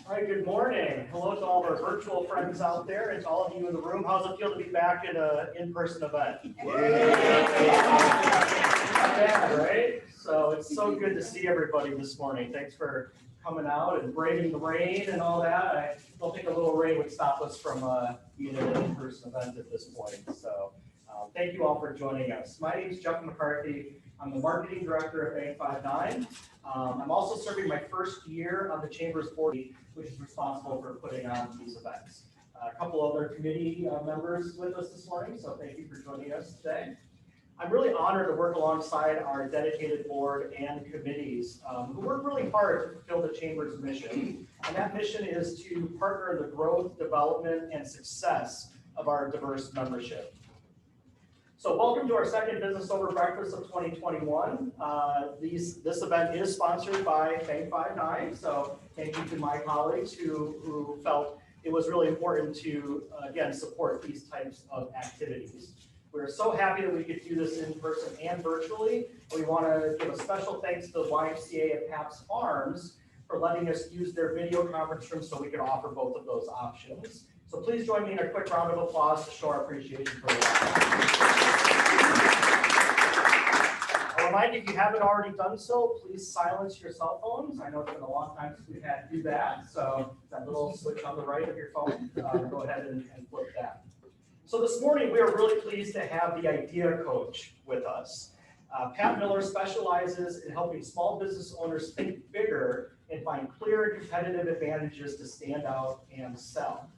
All right, good morning. Hello to all of our virtual friends out there and to all of you in the room. How's it feel to be back at an in-person event? Yeah, right? So it's so good to see everybody this morning. Thanks for coming out and braving the rain and all that. I don't think a little rain would stop us from being at an in-person event at this point. So thank you all for joining us. My name is Jeff McCarthy. I'm the marketing director at Bank 59. I'm also serving my first year on the Chamber's board, which is responsible for putting on these events. A couple other committee members with us this morning, so thank you for joining us today. I'm really honored to work alongside our dedicated board and committees who work really hard to fulfill the Chamber's mission. And that mission is to partner in the growth, development, and success of our diverse membership. So welcome to our second Business Over Breakfast of 2021. This event is sponsored by Bank 59, so thank you to my colleagues who felt it was really important to, again, support these types of activities. We're so happy that we could do this in person and virtually. We want to give a special thanks to the YMCA at Paps Farms for letting us use their video conference room so we can offer both of those options. So please join me in a quick round of applause to show our appreciation for that. I'll remind you, if you haven't already done so, please silence your cell phones. I know it's been a long time since we've had to do that. So that little switch on the right of your phone, go ahead and flip that. So this morning, we are really pleased to have the Idea Coach with us. Pat Miller specializes in helping small business owners think bigger and find clear and competitive advantages to stand out and sell.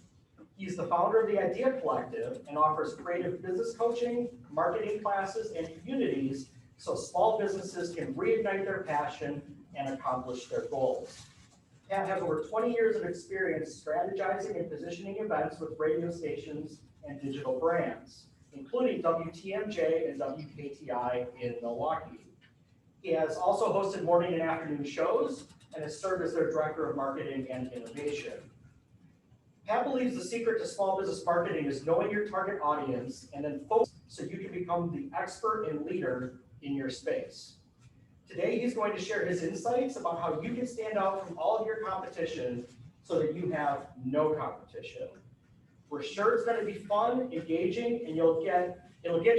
He's the founder of the Idea Collective and offers creative business coaching, marketing classes, and communities so small businesses can reignite their passion and accomplish their goals. Pat has over 20 years of experience strategizing and positioning events with radio stations and digital brands, including WTMJ and WKTI in Milwaukee. He has also hosted morning and afternoon shows and has served as their director of marketing and innovation. Pat believes the secret to small business marketing is knowing your target audience and then focus so you can become the expert and leader in your space. Today, he's going to share his insights about how you can stand out from all of your competition so that you have no competition. We're sure it's going to be fun, engaging, and it'll get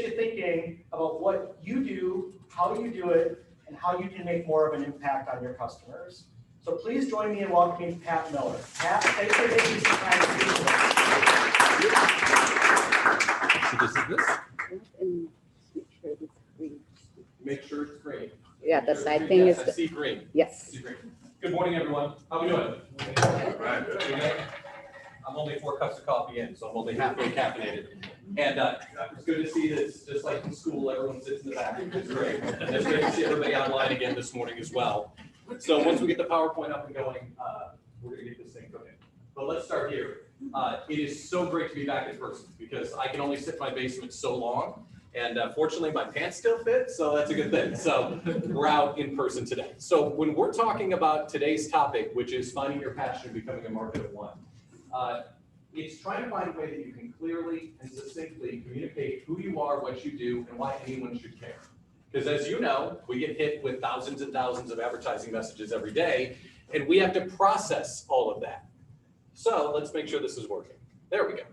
you thinking about what you do, how you do it, and how you can make more of an impact on your customers. So please join me in welcoming Pat Miller. Pat, thanks for taking some time to speak to us. So this is this? And make sure it's green. Make sure it's green. Yeah, the side thing Yes, is, I see green. yes. I see green. Good morning, everyone. How we doing? Right. I'm only 4 cups of coffee in, so I'm only halfway caffeinated. And it's good to see that just like in school, everyone sits in the back. It's great. And it's great to see everybody online again this morning as well. So once we get the PowerPoint up and going, we're going to get this thing cooking. But let's start here. It is so great to be back in person because I can only sit in my basement so long. And fortunately, my pants still fit, so that's a good thing. So we're out in person today. So when we're talking about today's topic, which is finding your passion and becoming a market of one, it's trying to find a way that you can clearly and succinctly communicate who you are, what you do, and why anyone should care. Because as you know, we get hit with thousands and thousands of advertising messages every day, and we have to process all of that. So let's make sure this is working. There we go.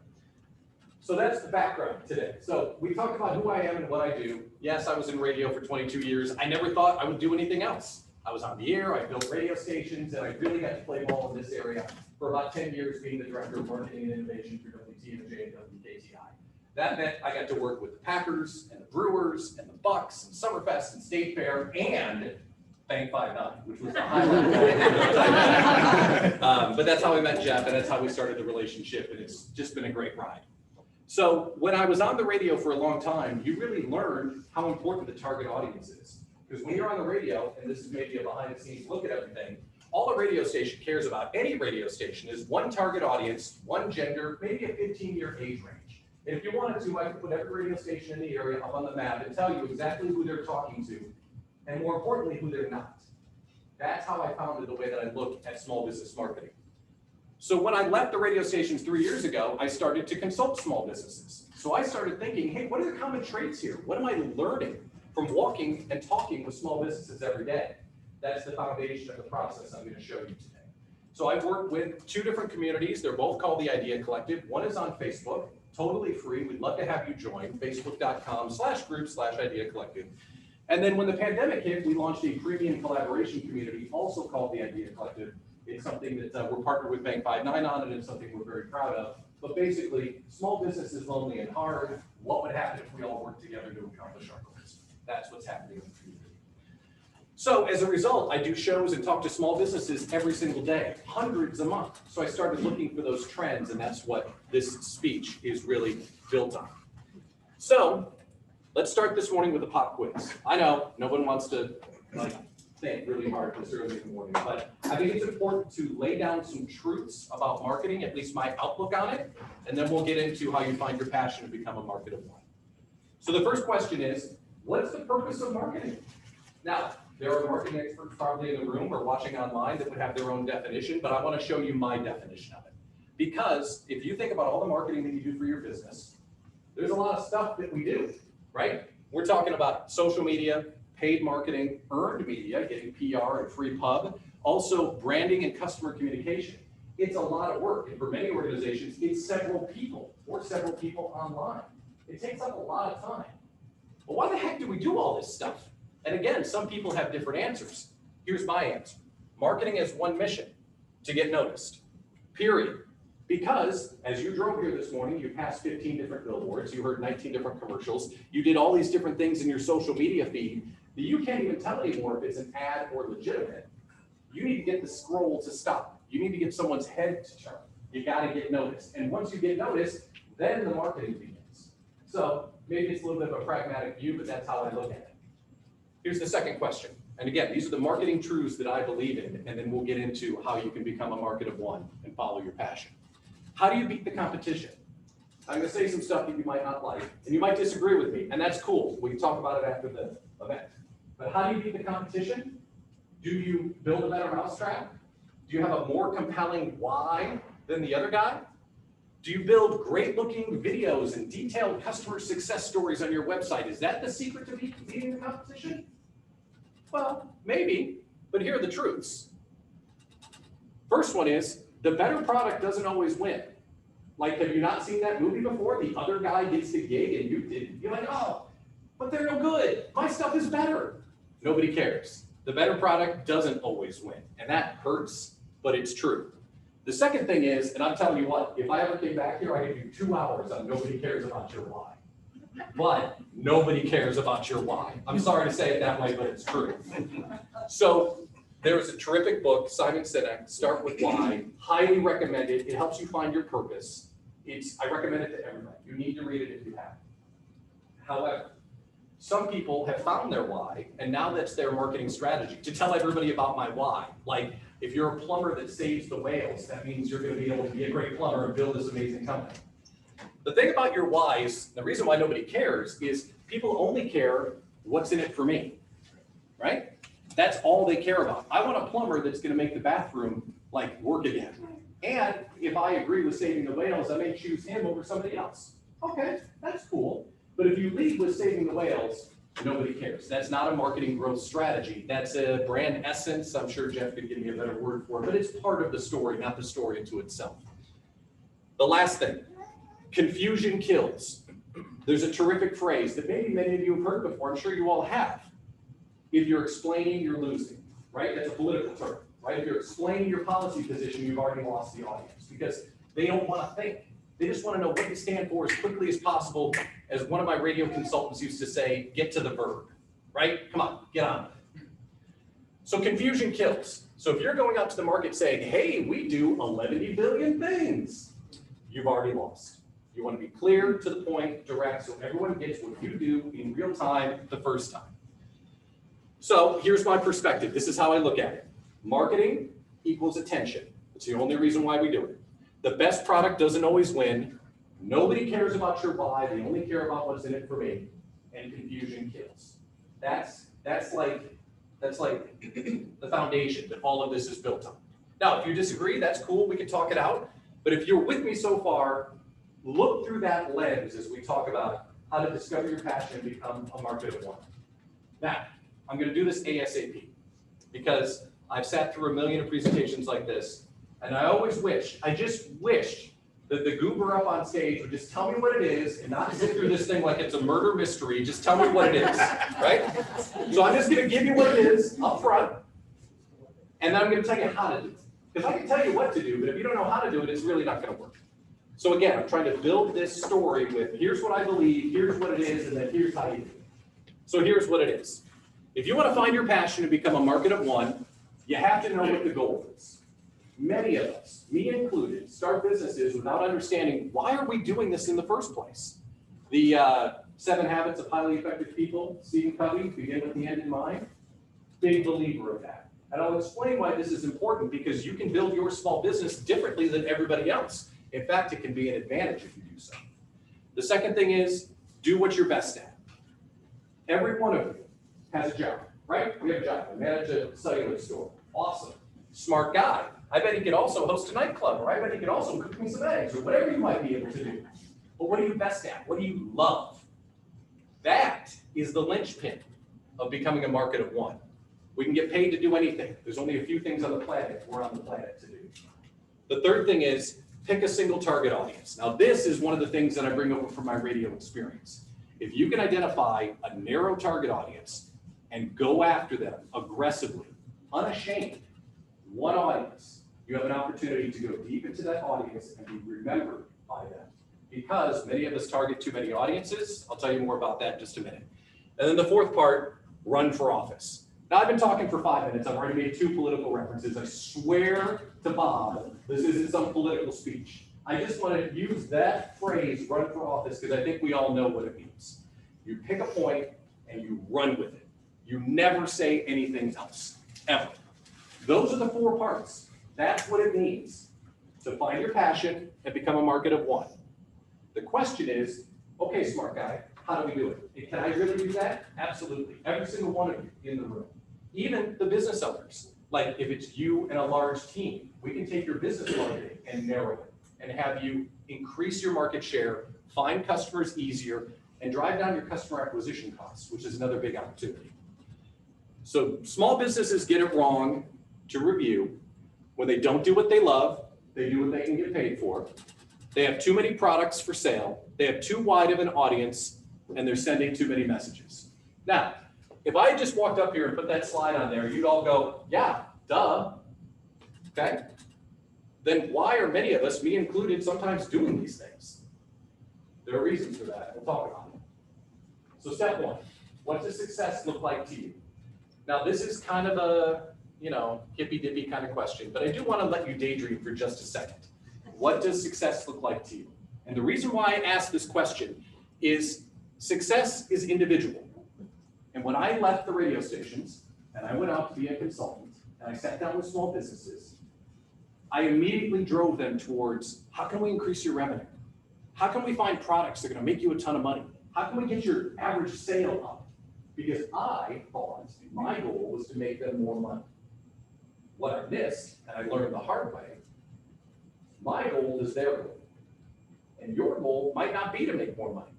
So that's the background today. So we talked about who I am and what I do. Yes, I was in radio for 22 years. I never thought I would do anything else. I was on the air, I built radio stations, and I really got to play ball in this area for about 10 years being the director of marketing and innovation for WTMJ and WKTI. That meant I got to work with the Packers and the Brewers and the Bucks and Summerfest and State Fair and Bank 59, which was the highlight. But that's how I met Jeff, and that's how we started the relationship, and it's just been a great ride. So when I was on the radio for a long time, you really learned how important the target audience is. Because when you're on the radio, and this is maybe a behind the scenes look at everything, all a radio station cares about, any radio station, is one target audience, one gender, maybe a 15-year age range. And if you wanted to, I could put every radio station in the area up on the map and tell you exactly who they're talking to, and more importantly, who they're not. That's how I founded the way that I look at small business marketing. So when I left the radio stations 3 years ago, I started to consult small businesses. So I started thinking, hey, what are the common traits here? What am I learning from walking and talking with small businesses every day? That's the foundation of the process I'm going to show you today. So I've worked with 2 different communities. They're both called the Idea Collective. One is on Facebook, totally free. We'd love to have you join, facebook.com/group/Idea Collective. And then when the pandemic hit, we launched a premium collaboration community, also called the Idea Collective. It's something that we're partnered with Bank 59 on, and it's something we're very proud of. But basically, small business is lonely and hard. What would happen if we all worked together to accomplish our goals? That's what's happening in the community. So as a result, I do shows and talk to small businesses every single day, hundreds a month. So I started looking for those trends, and that's what this speech is really built on. So let's start this morning with a pop quiz. I know no one wants to think really hard this early in the morning, but I think it's important to lay down some truths about marketing, at least my outlook on it, and then we'll get into how you find your passion to become a market of one. So the first question is, what's the purpose of marketing? Now, there are marketing experts probably in the room or watching online that would have their own definition, but I want to show you my definition of it. Because if you think about all the marketing that you do for your business, there's a lot of stuff that we do, right? We're talking about social media, paid marketing, earned media, getting PR and free pub, also branding and customer communication. It's a lot of work, and for many organizations, it's several people or several people online. It takes up a lot of time. Well, why the heck do we do all this stuff? And again, some people have different answers. Here's my answer. Marketing has one mission: to get noticed, period. Because as you drove here this morning, you passed 15 different billboards, you heard 19 different commercials, you did all these different things in your social media feed that you can't even tell anymore if it's an ad or legitimate. You need to get the scroll to stop. You need to get someone's head to turn. You gotta get noticed. And once you get noticed, then the marketing begins. So maybe it's a little bit of a pragmatic view, but that's how I look at it. Here's the second question. And again, these are the marketing truths that I believe in, and then we'll get into how you can become a market of one and follow your passion. How do you beat the competition? I'm gonna say some stuff that you might not like, and you might disagree with me, and that's cool. We can talk about it after the event. But how do you beat the competition? Do you build a better mousetrap? Do you have a more compelling why than the other guy? Do you build great looking videos and detailed customer success stories on your website? Is that the secret to beating the competition? Well, maybe, but here are the truths. First one is, the better product doesn't always win. Like, have you not seen that movie before? The other guy gets the gig and you didn't. You're like, oh, but they're no good. My stuff is better. Nobody cares. The better product doesn't always win. And that hurts, but it's true. The second thing is, and I'm telling you what, if I ever came back here, I could do 2 hours on nobody cares about your why. But nobody cares about your why. I'm sorry to say it that way, but it's true. So there's a terrific book, Simon Sinek, Start With Why. Highly recommend it. It helps you find your purpose. I recommend it to everybody. You need to read it if you haven't. However, some people have found their why, and now that's their marketing strategy, to tell everybody about my why. Like, if you're a plumber that saves the whales, that means you're going to be able to be a great plumber and build this amazing company. The thing about your why is, the reason why nobody cares is people only care what's in it for me, right? That's all they care about. I want a plumber that's going to make the bathroom like work again. And if I agree with saving the whales, I may choose him over somebody else. Okay, that's cool. But if you lead with saving the whales, nobody cares. That's not a marketing growth strategy. That's a brand essence. I'm sure Jeff could give me a better word for it, but it's part of the story, not the story into itself. The last thing, confusion kills. There's a terrific phrase that maybe many of you have heard before. I'm sure you all have. If you're explaining, you're losing, right? That's a political term, right? If you're explaining your policy position, you've already lost the audience because they don't want to think. They just want to know what you stand for as quickly as possible. As one of my radio consultants used to say, get to the verb, right? Come on, get on. So confusion kills. So if you're going out to the market saying, hey, we do 11 billion things, you've already lost. You want to be clear, to the point, direct, so everyone gets what you do in real time the first time. So here's my perspective. This is how I look at it. Marketing equals attention. It's the only reason why we do it. The best product doesn't always win. Nobody cares about your why. They only care about what's in it for me. And confusion kills. That's like the foundation that all of this is built on. Now, if you disagree, that's cool. We can talk it out. But if you're with me so far, look through that lens as we talk about how to discover your passion and become a market of one. Now, I'm going to do this ASAP because I've sat through a million of presentations like this, And I just wished that the goober up on stage would just tell me what it is and not sit through this thing like it's a murder mystery. Just tell me what it is, right? So I'm just gonna give you what it is up front, and then I'm gonna tell you how to do it. Because I can tell you what to do, but if you don't know how to do it, it's really not gonna work. So again, I'm trying to build this story with here's what I believe, here's what it is, and then here's how you do it. So here's what it is. If you wanna find your passion and become a market of one, you have to know what the goal is. Many of us, me included, start businesses without understanding why are we doing this in the first place. The 7 Habits of Highly Effective People, Stephen Covey, begin with the end in mind. Big believer of that. And I'll explain why this is important because you can build your small business differently than everybody else. In fact, it can be an advantage if you do so. The second thing is do what you're best at. Every one of you has a job, right? We have a job. We manage a cellular store. Awesome. Smart guy. I bet he could also host a nightclub, or I bet he could also cook me some eggs, or whatever you might be able to do. But what are you best at? What do you love? That is the linchpin of becoming a market of one. We can get paid to do anything. There's only a few things on the planet we're on the planet to do. The third thing is pick a single target audience. Now, this is one of the things that I bring over from my radio experience. If you can identify a narrow target audience and go after them aggressively, unashamed, one audience, you have an opportunity to go deep into that audience and be remembered by them. Because many of us target too many audiences. I'll tell you more about that in just a minute. And then the fourth part, run for office. Now I've been talking for 5 minutes. I've already made 2 political references. I swear to Bob, this isn't some political speech. I just want to use that phrase, run for office, because I think we all know what it means. You pick a point and you run with it. You never say anything else, ever. Those are the 4 parts. That's what it means to find your passion and become a market of one. The question is, okay, smart guy, how do we do it? Can I really do that? Absolutely. Every single one of you in the room, even the business owners. Like if it's you and a large team, we can take your business marketing and narrow it and have you increase your market share, find customers easier, and drive down your customer acquisition costs, which is another big opportunity. So small businesses get it wrong, to review. When they don't do what they love, they do what they can get paid for. They have too many products for sale. They have too wide of an audience, and they're sending too many messages. Now, if I just walked up here and put that slide on there, you'd all go, yeah, duh, okay? Then why are many of us, me included, sometimes doing these things? There are reasons for that. We'll talk about it. So step 1, what does success look like to you? Now, this is kind of a, hippy-dippy kind of question, but I do want to let you daydream for just a second. What does success look like to you? And the reason why I ask this question is success is individual. And when I left the radio stations and I went out to be a consultant and I sat down with small businesses, I immediately drove them towards how can we increase your revenue? How can we find products that are going to make you a ton of money? How can we get your average sale up? Because I thought my goal was to make them more money. What I missed, and I learned the hard way, my goal is their goal. And your goal might not be to make more money.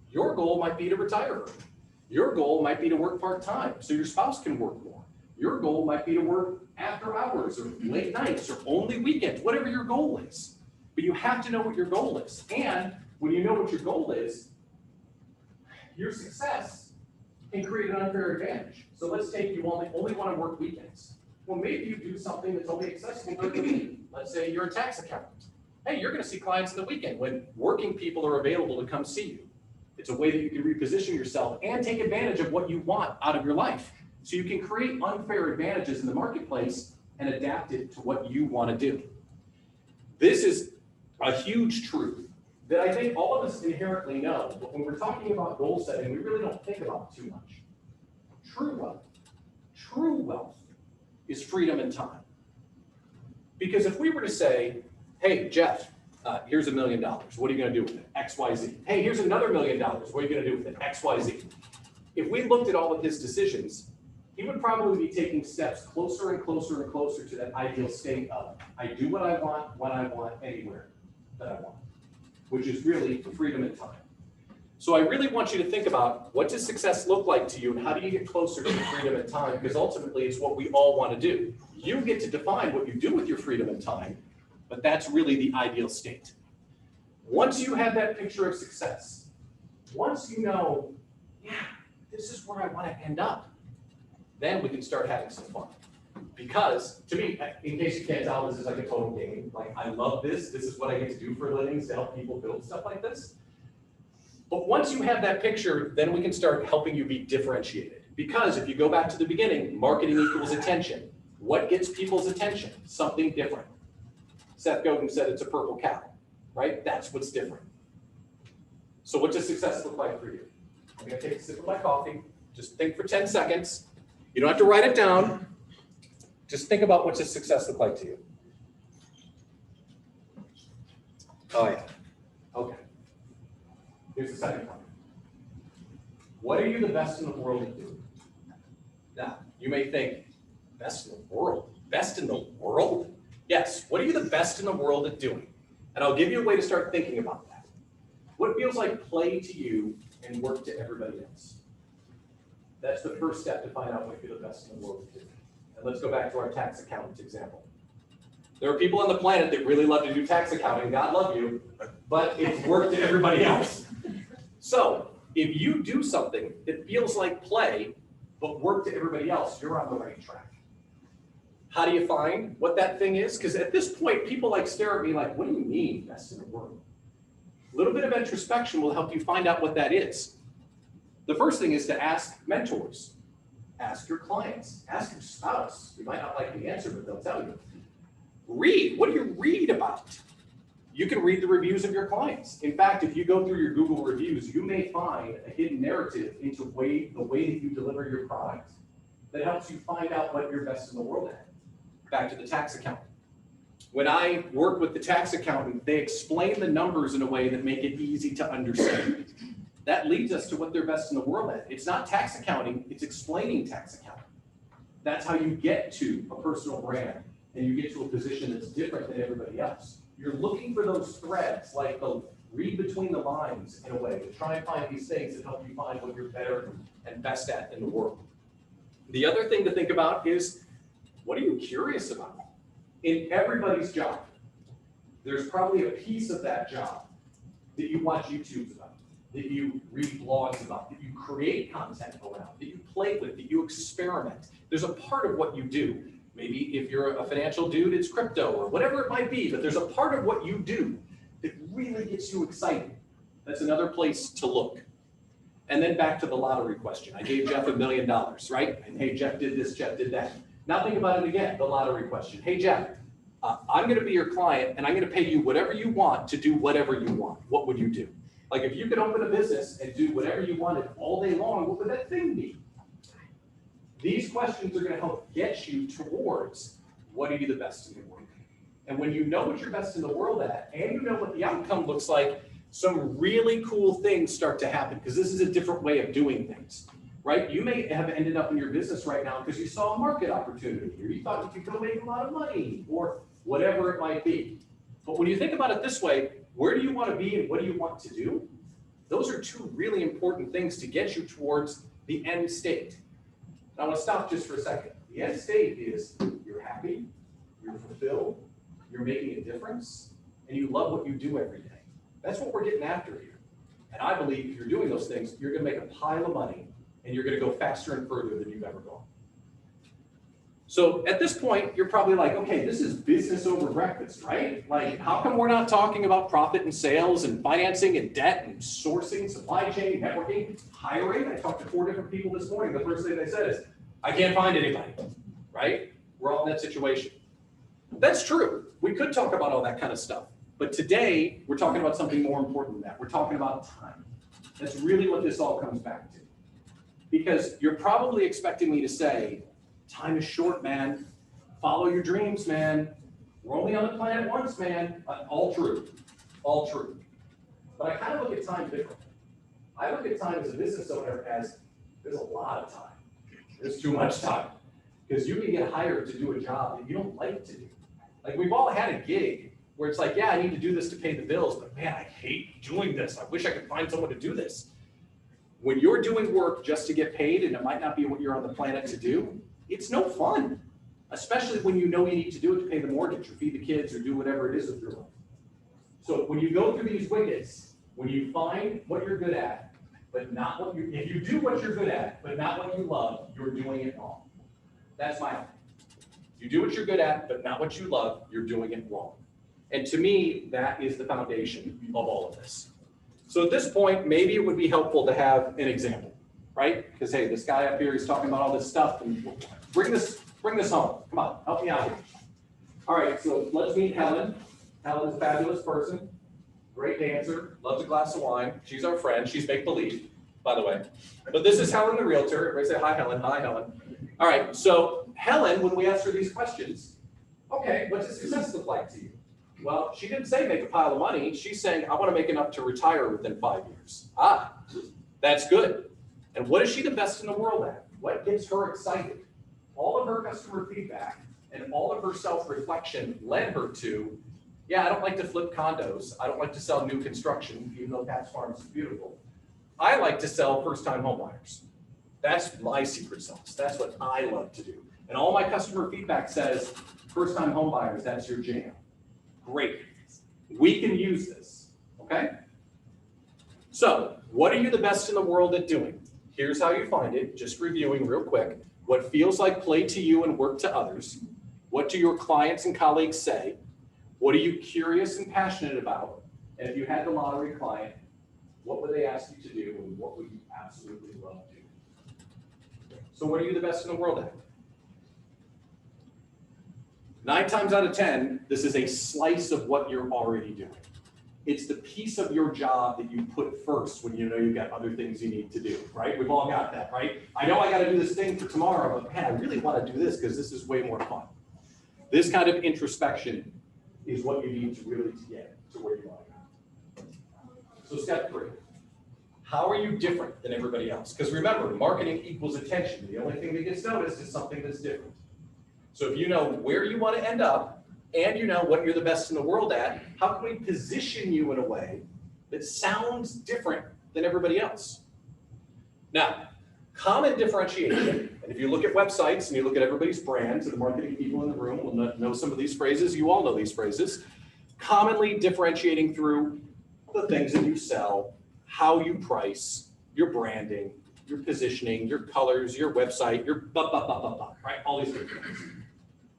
Your goal might be to retire early. Your goal might be to work part-time so your spouse can work more. Your goal might be to work after hours or late nights or only weekends, whatever your goal is. But you have to know what your goal is. And when you know what your goal is, your success can create an unfair advantage. So let's take you only want to work weekends. Well, maybe you do something that's only accessible during the week. Let's say you're a tax accountant. Hey, you're going to see clients in the weekend when working people are available to come see you. It's a way that you can reposition yourself and take advantage of what you want out of your life. So you can create unfair advantages in the marketplace and adapt it to what you want to do. This is a huge truth that I think all of us inherently know, but when we're talking about goal setting, we really don't think about it too much. True wealth is freedom and time. Because if we were to say, hey, Jeff, here's $1 million. What are you going to do with it? X, Y, Z. Hey, here's another $1 million. What are you going to do with it? X, Y, Z. If we looked at all of his decisions, he would probably be taking steps closer and closer and closer to that ideal state of, I do what I want, when I want, anywhere that I want, which is really freedom and time. So I really want you to think about what does success look like to you and how do you get closer to your freedom and time? Because ultimately it's what we all want to do. You get to define what you do with your freedom and time, but that's really the ideal state. Once you have that picture of success, once you know, yeah, this is where I want to end up, then we can start having some fun. Because to me, in case you can't tell, this is like a total game. Like, I love this. This is what I get to do for a living, is to help people build stuff like this. But once you have that picture, then we can start helping you be differentiated. Because if you go back to the beginning, marketing equals attention. What gets people's attention? Something different. Seth Godin said it's a purple cow, right? That's what's different. So what does success look like for you? I'm gonna take a sip of my coffee. Just think for 10 seconds. You don't have to write it down. Just think about what does success look like to you. Oh yeah, okay. Here's the second one. What are you the best in the world at doing? Now, you may think, best in the world? Best in the world? Yes, what are you the best in the world at doing? And I'll give you a way to start thinking about that. What feels like play to you and work to everybody else? That's the first step to find out what you're the best in the world at doing. And let's go back to our tax accountant example. There are people on the planet that really love to do tax accounting, God love you, but it's work to everybody else. So if you do something that feels like play, but work to everybody else, you're on the right track. How do you find what that thing is? Because at this point, people like stare at me like, what do you mean best in the world? A little bit of introspection will help you find out what that is. The first thing is to ask mentors, ask your clients, ask your spouse. You might not like the answer, but they'll tell you. Read, what do you read about? You can read the reviews of your clients. In fact, if you go through your Google reviews, you may find a hidden narrative into the way that you deliver your product that helps you find out what you're best in the world at. Back to the tax accountant. When I work with the tax accountant, they explain the numbers in a way that make it easy to understand. That leads us to what they're best in the world at. It's not tax accounting, it's explaining tax accounting. That's how you get to a personal brand and you get to a position that's different than everybody else. You're looking for those threads, like the read between the lines in a way, to try and find these things that help you find what you're better and best at in the world. The other thing to think about is, what are you curious about? In everybody's job, there's probably a piece of that job that you watch YouTubes about, that you read blogs about, that you create content around, that you play with, that you experiment. There's a part of what you do. Maybe if you're a financial dude, it's crypto or whatever it might be, but there's a part of what you do that really gets you excited. That's another place to look. And then back to the lottery question. I gave Jeff $1 million, right? And hey, Jeff did this, Jeff did that. Now think about it again, the lottery question. Hey, Jeff, I'm gonna be your client and I'm gonna pay you whatever you want to do whatever you want. What would you do? Like if you could open a business and do whatever you wanted all day long, what would that thing be? These questions are going to help get you towards what are you the best in the world. And when you know what you're best in the world at, and you know what the outcome looks like, some really cool things start to happen, because this is a different way of doing things, right? You may have ended up in your business right now because you saw a market opportunity, or you thought you could go make a lot of money, or whatever it might be. But when you think about it this way, where do you want to be and what do you want to do? Those are two really important things to get you towards the end state. Now, I want to stop just for a second. The end state is you're happy, you're fulfilled, you're making a difference, and you love what you do every day. That's what we're getting after here. And I believe if you're doing those things, you're going to make a pile of money, and you're going to go faster and further than you've ever gone. So at this point, you're probably like, okay, this is business over breakfast, right? Like, how come we're not talking about profit and sales and financing and debt and sourcing, supply chain, networking, hiring? I talked to 4 different people this morning. The first thing they said is, I can't find anybody, right? We're all in that situation. That's true. We could talk about all that kind of stuff. But today, we're talking about something more important than that. We're talking about time. That's really what this all comes back to. Because you're probably expecting me to say, time is short, man. Follow your dreams, man. We're only on the planet once, man. All true, all true. But I kind of look at time differently. I look at time as a business owner as there's a lot of time. There's too much time. Because you can get hired to do a job that you don't like to do. Like we've all had a gig where it's like, yeah, I need to do this to pay the bills, but man, I hate doing this. I wish I could find someone to do this. When you're doing work just to get paid and it might not be what you're on the planet to do, it's no fun. especially when you know you need to do it to pay the mortgage or feed the kids or do whatever it is with your life. So when you go through these wickets, when you find what you're good at, but not what you, if you do what you're good at, but not what you love, you're doing it wrong. That's my opinion. You do what you're good at, but not what you love, you're doing it wrong. And to me, that is the foundation of all of this. So at this point, maybe it would be helpful to have an example, right? Because hey, this guy up here is talking about all this stuff, and bring this home. Come on, help me out here. All right, so let's meet Helen. Helen's a fabulous person, great dancer, loves a glass of wine. She's our friend. She's make-believe, by the way. But this is Helen, the realtor. Everybody say hi, Helen. Hi, Helen. All right, so Helen, when we asked her these questions, okay, what's a success look like to you? Well, she didn't say make a pile of money. She's saying, I want to make enough to retire within 5 years. Ah, that's good. And what is she the best in the world at? What gets her excited? All of her customer feedback and all of her self-reflection led her to, yeah, I don't like to flip condos. I don't like to sell new construction, even though Pat's Farms is beautiful. I like to sell first-time homebuyers. That's my secret sauce. That's what I love to do. And all my customer feedback says, first-time homebuyers, that's your jam. Great. We can use this, okay? So, what are you the best in the world at doing? Here's how you find it, just reviewing real quick. What feels like play to you and work to others? What do your clients and colleagues say? What are you curious and passionate about? And if you had the lottery client, what would they ask you to do and what would you absolutely love to do? So what are you the best in the world at? 9 times out of 10, this is a slice of what you're already doing. It's the piece of your job that you put first when you know you've got other things you need to do, right? We've all got that, right? I know I got to do this thing for tomorrow, but man, I really want to do this because this is way more fun. This kind of introspection is what you need to really get to where you want to go. So step 3, how are you different than everybody else? Because remember, marketing equals attention. The only thing that gets noticed is something that's different. So if you know where you want to end up and you know what you're the best in the world at, how can we position you in a way that sounds different than everybody else? Now, common differentiation, and if you look at websites and you look at everybody's brands, and the marketing people in the room will know some of these phrases, you all know these phrases, commonly differentiating through the things that you sell, how you price, your branding, your positioning, your colors, your website, your right? All these different things.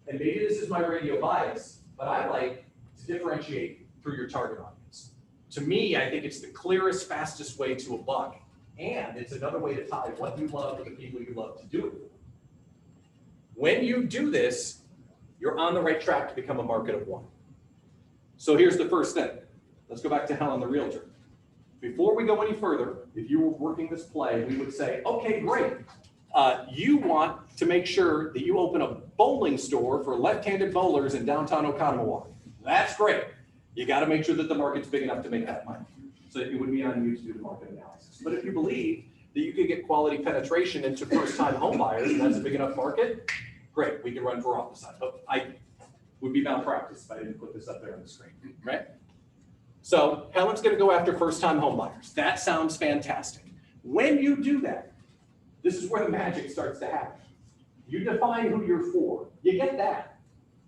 And maybe this is my radio bias, but I like to differentiate through your target audience. To me, I think it's the clearest, fastest way to a buck. And it's another way to tie what you love to the people you love to do it for. When you do this, you're on the right track to become a market of one. So here's the first thing. Let's go back to Helen, the realtor. Before we go any further, if you were working this play, we would say, okay, great. You want to make sure that you open a bowling store for left-handed bowlers in downtown Oconomowoc. That's great. You got to make sure that the market's big enough to make that money. So it would be on you to do the market analysis. But if you believe that you could get quality penetration into first-time home buyers, and that's a big enough market, great, we can run for office on it. But I would be malpractice if I didn't put this up there on the screen, right? So Helen's going to go after first-time home buyers. That sounds fantastic. When you do that, this is where the magic starts to happen. You define who you're for. You get that.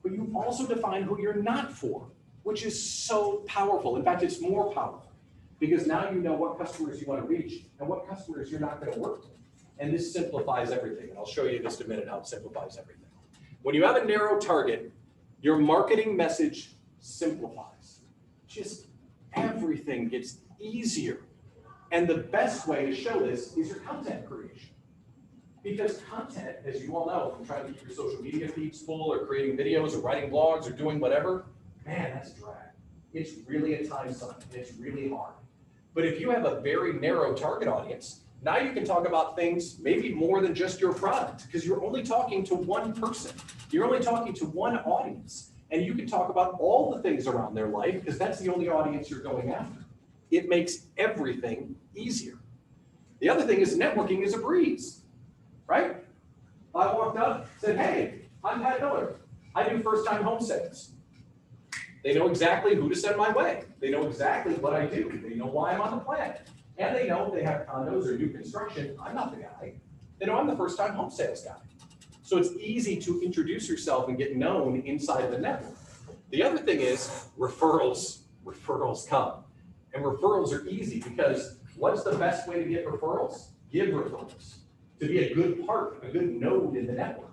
But you also define who you're not for, which is so powerful. In fact, it's more powerful because now you know what customers you want to reach and what customers you're not going to work with. And this simplifies everything. And I'll show you in just a minute how it simplifies everything. When you have a narrow target, your marketing message simplifies. Just everything gets easier. And the best way to show this is your content creation. Because content, as you all know, from trying to keep your social media feeds full or creating videos or writing blogs or doing whatever, man, that's a drag. It's really a time suck. It's really hard. But if you have a very narrow target audience, now you can talk about things maybe more than just your product because you're only talking to one person. You're only talking to one audience. And you can talk about all the things around their life because that's the only audience you're going after. It makes everything easier. The other thing is networking is a breeze. Right? I walked up, said, hey, I'm Pat Miller. I do first-time home sales. They know exactly who to send my way. They know exactly what I do. They know why I'm on the planet. And they know if they have condos or new construction, I'm not the guy. They know I'm the first-time home sales guy. So it's easy to introduce yourself and get known inside of the network. The other thing is referrals. Referrals come. And referrals are easy because what's the best way to get referrals? Give referrals. To be a good part, a good node in the network.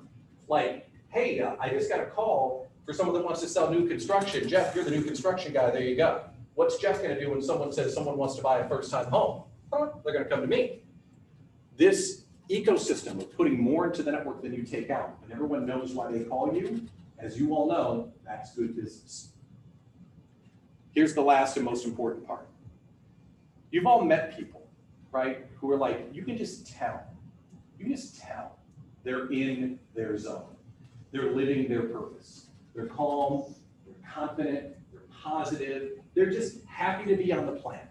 Like, hey, I just got a call for someone that wants to sell new construction. Jeff, you're the new construction guy. There you go. What's Jeff going to do when someone says someone wants to buy a first-time home? They're going to come to me. This ecosystem of putting more into the network than you take out, and everyone knows why they call you, as you all know, that's good business. Here's the last and most important part. You've all met people, right, who are like, you can just tell. You can just tell they're in their zone. They're living their purpose. They're calm, they're confident, they're positive. They're just happy to be on the planet.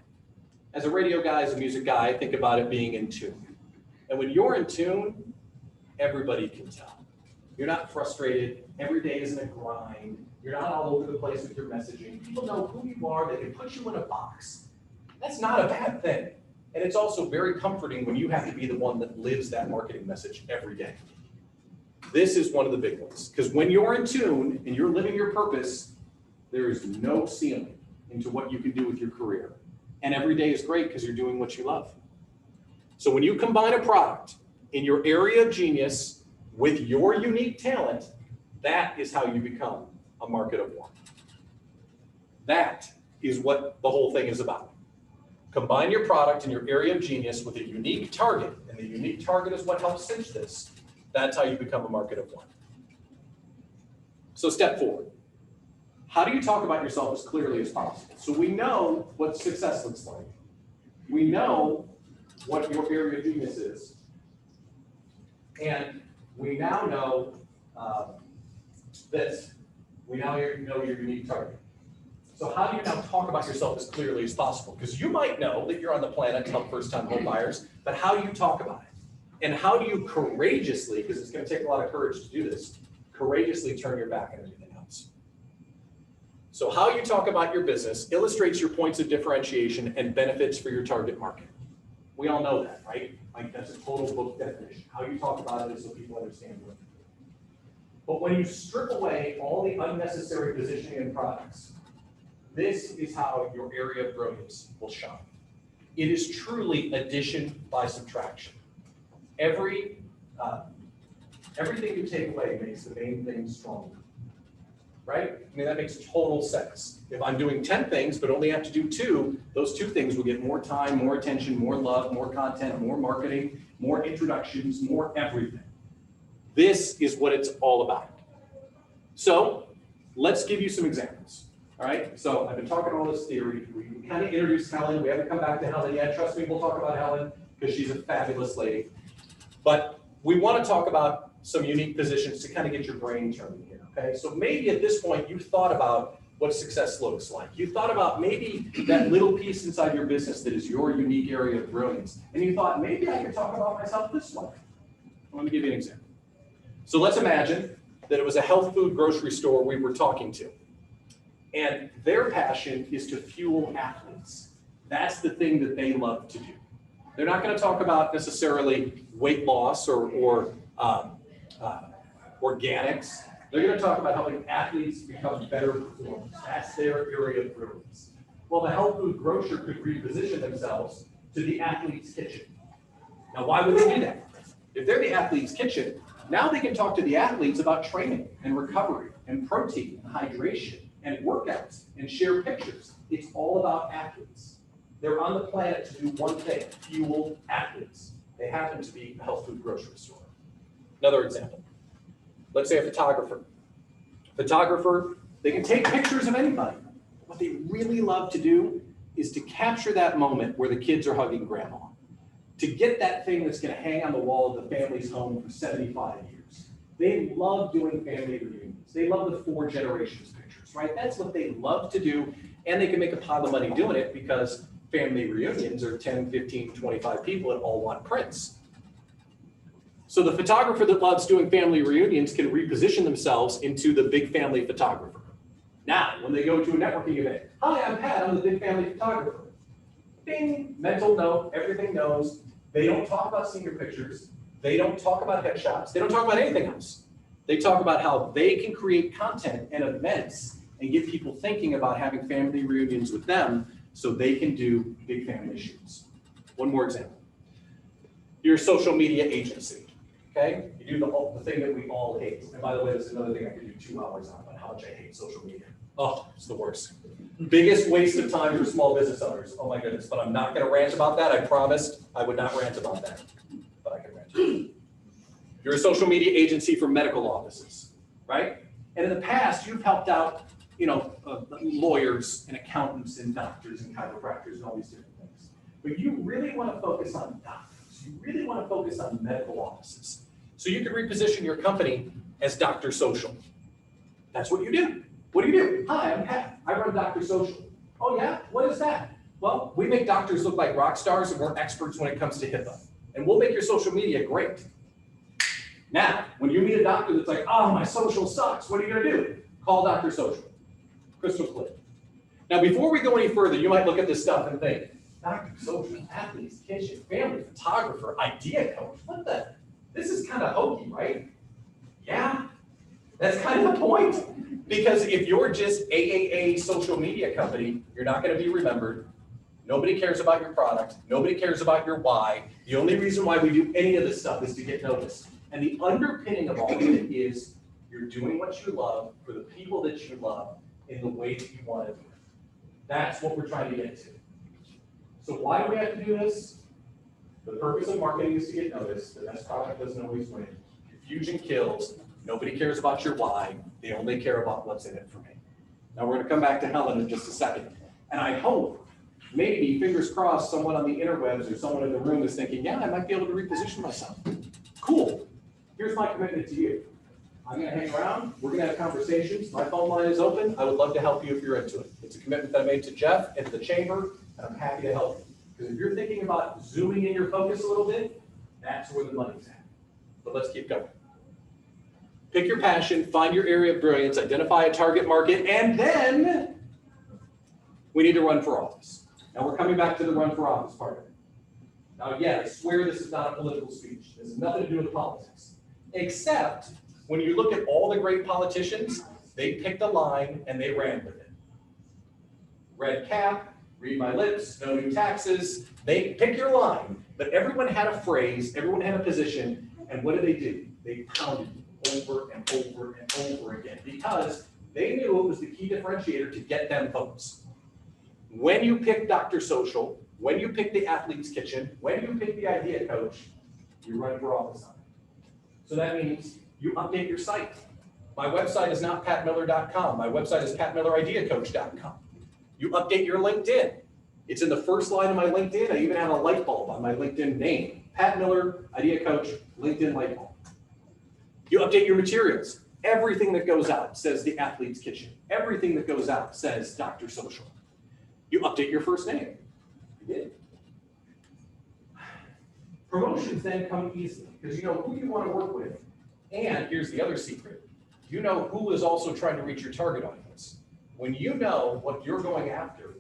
As a radio guy, as a music guy, I think about it being in tune. And when you're in tune, everybody can tell. You're not frustrated. Every day isn't a grind. You're not all over the place with your messaging. People know who you are. They can put you in a box. That's not a bad thing. And it's also very comforting when you have to be the one that lives that marketing message every day. This is one of the big ones, because when you're in tune and you're living your purpose, there is no ceiling into what you can do with your career. And every day is great because you're doing what you love. So when you combine a product in your area of genius with your unique talent, that is how you become a market of one. That is what the whole thing is about. Combine your product in your area of genius with a unique target, and the unique target is what helps cinch this. That's how you become a market of one. So step 4. How do you talk about yourself as clearly as possible? So we know what success looks like. We know what your area of genius is. And we now know that we now know your unique target. So how do you now talk about yourself as clearly as possible? Because you might know that you're on the planet to help first-time home buyers, but how do you talk about it? And how do you courageously, because it's going to take a lot of courage to do this, courageously turn your back on everything else? So how you talk about your business illustrates your points of differentiation and benefits for your target market. We all know that, right? Like that's a total book definition. How you talk about it is so people understand what you're doing. But when you strip away all the unnecessary positioning and products, this is how your area of brilliance will shine. It is truly addition by subtraction. Everything you take away makes the main thing stronger, right? I mean, that makes total sense. If I'm doing 10 things, but only have to do 2, those 2 things will get more time, more attention, more love, more content, more marketing, more introductions, more everything. This is what it's all about. So let's give you some examples. All right, so I've been talking all this theory. We kind of introduced Helen. We haven't come back to Helen yet. Trust me, we'll talk about Helen because she's a fabulous lady. But we want to talk about some unique positions to kind of get your brain turning here, okay? So maybe at this point you've thought about what success looks like. You thought about maybe that little piece inside your business that is your unique area of brilliance. And you thought, maybe I could talk about myself this way. Let me give you an example. So let's imagine that it was a health food grocery store we were talking to. And their passion is to fuel athletes. That's the thing that they love to do. They're not going to talk about necessarily weight loss or organics. They're going to talk about helping athletes become better performers. That's their area of brilliance. Well, the health food grocer could reposition themselves to the athlete's kitchen. Now, why would they do that? If they're the athlete's kitchen, now they can talk to the athletes about training and recovery and protein and hydration and workouts and share pictures. It's all about athletes. They're on the planet to do one thing, fuel athletes. They happen to be a health food grocery store. Another example. Let's say a photographer. Photographer, they can take pictures of anybody. What they really love to do is to capture that moment where the kids are hugging grandma. To get that thing that's going to hang on the wall of the family's home for 75 years. They love doing family reunions. They love the 4 generations pictures, right? That's what they love to do, and they can make a pile of money doing it because family reunions are 10, 15, 25 people that all want prints. So the photographer that loves doing family reunions can reposition themselves into the big family photographer. Now, when they go to a networking event, hi, I'm Pat, I'm the big family photographer. Ding, mental note, everything knows. They don't talk about senior pictures. They don't talk about head shops. They don't talk about anything else. They talk about how they can create content and events and get people thinking about having family reunions with them so they can do big family shoots. One more example. You're a social media agency, okay? You do the thing that we all hate. And by the way, this is another thing I could do 2 hours on, about how much I hate social media. Oh, it's the worst. Biggest waste of time for small business owners. Oh my goodness, but I'm not gonna rant about that. I promised I would not rant about that, but I can rant. You're a social media agency for medical offices, right? And in the past, you've helped out, lawyers and accountants and doctors and chiropractors and all these different things. But you really want to focus on doctors. You really want to focus on medical offices. So you can reposition your company as Dr. Social. That's what you do. What do you do? Hi, I'm Pat. I run Dr. Social. Oh yeah? What is that? Well, we make doctors look like rock stars and we're experts when it comes to HIPAA. And we'll make your social media great. Now, when you meet a doctor that's like, oh, my social sucks, what are you gonna do? Call Dr. Social. Crystal clear. Now, before we go any further, you might look at this stuff and think, Dr. Social, athletes, kitchen, family photographer, idea coach, what the? This is kind of hokey, right? Yeah, that's kind of the point. Because if you're just AAA social media company, you're not gonna be remembered. Nobody cares about your product. Nobody cares about your why. The only reason why we do any of this stuff is to get noticed. And the underpinning of all of it is you're doing what you love for the people that you love in the way that you want to do it. That's what we're trying to get to. So why do we have to do this? The purpose of marketing is to get noticed. The best product doesn't always win. Confusion kills. Nobody cares about your why. They only care about what's in it for me. Now we're going to come back to Helen in just a second. And I hope, maybe, fingers crossed, someone on the interwebs or someone in the room is thinking, yeah, I might be able to reposition myself. Cool. Here's my commitment to you. I'm going to hang around. We're going to have conversations. My phone line is open. I would love to help you if you're into it. It's a commitment that I made to Jeff and to the chamber, and I'm happy to help you. Because if you're thinking about zooming in your focus a little bit, that's where the money's at. But let's keep going. Pick your passion, find your area of brilliance, identify a target market, and then we need to run for office. Now we're coming back to the run for office part of it. Now again, I swear this is not a political speech. This has nothing to do with politics. Except when you look at all the great politicians, they picked a line and they ran with it. Red cap, read my lips, no new taxes. They pick your line, but everyone had a phrase, everyone had a position, and what did they do? They pounded over and over and over again because they knew it was the key differentiator to get them votes. When you pick Dr. Social, when you pick the Athlete's Kitchen, when you pick the Idea Coach, you run for office on it. So that means you update your site. My website is not patmiller.com. My website is patmillerideacoach.com. You update your LinkedIn. It's in the first line of my LinkedIn. I even have a light bulb on my LinkedIn name. Pat Miller, Idea Coach, LinkedIn light bulb. You update your materials. Everything that goes out says the Athlete's Kitchen. Everything that goes out says Dr. Social. You update your first name. You did. Promotions then come easily because you know who you want to work with. And here's the other secret. You know who is also trying to reach your target audience. When you know what you're going after,